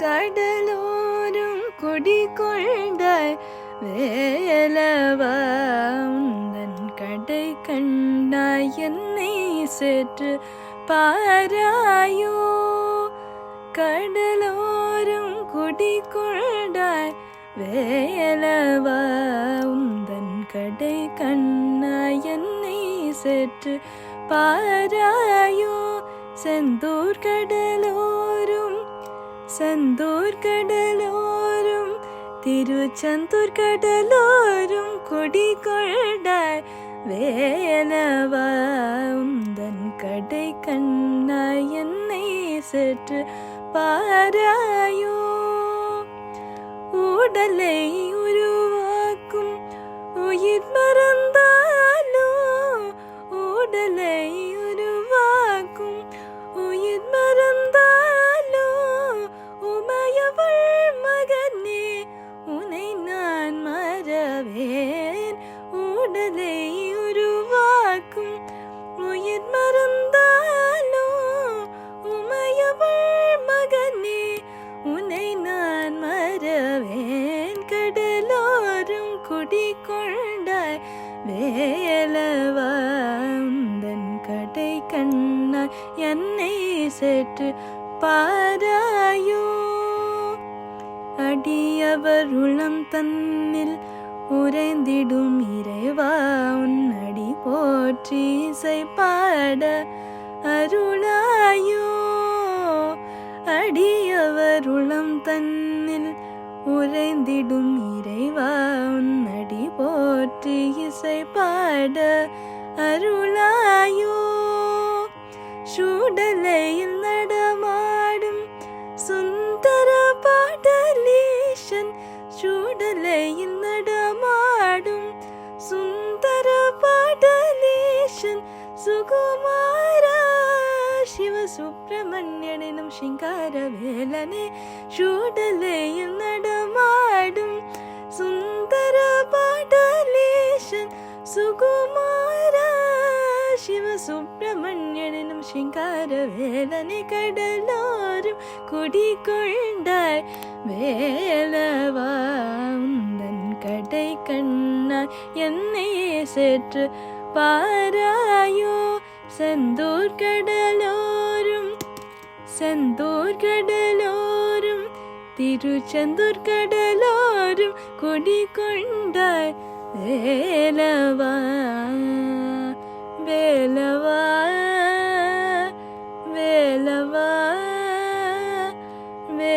கடலோரும் குடிகொண்டாய் வேலவா உந்தன் கடை கண்டாய் என்னை சேற்று பாராயோ. கடலோரும் குடிகொண்டாய் வேலவா உந்தன் கடை கண்டாய் என்னை சேற்று பாராயோ. செந்தூர் கடலோரும் திருச்செந்தூர் கடலோரும் குடிகொண்டாய் வேலவா உந்தன் கடை கண்ணாய் என்னை சற்று பாராயோ. உடலை உருவாக்கும் உயிர் மறந்தாலோ, உடலை உருவாக்கும் உயிர் மறந்தாலோ, உமையவள் மகனே உனை நான் மறவேன். உடலை உருவாக்கும் உயிர் மறந்தாலோ, உமையவள் மகனே உனை நான் மறவேன். கடலோரும் குடிகொண்டாய் வேலவா உந்தன் கடை கண்ணாய் என்னை சற்று பாராயோ. அடியவர் உளம் தன்னில் உறைந்திடும் இறைவா உன் அடி போற்றி இசை பாட அருளாயோ. அடியவர் உளம் தன்னில் உறைந்திடும் இறைவா உன் அடி போற்றி இசை பாட அருளாயோ. சூடலையில் நடமாடும் சுந்தர பாடலீசன், சூடலையில் நடமாடும் சுந்தர பாடலீசன் சுகுமாரா சிவசுப்பிரமணியனும் சிங்கார வேலனே. சூடலையில் நடமாடும் சுந்தர பாடலீசன் சுகுமாரா சிவசுப்பிரமணியனும் சிங்கார வேலனே. கடலோரும் குடிகொண்டாய் வேலவா உந்தன் கடை கண்ணாய் என்னை சேற்று பாராயோ. செந்தூர் கடலோரும் திருச்செந்தூர் கடலோரும் குடிகொண்டாய் வேலவா வேலவா வேலவா வே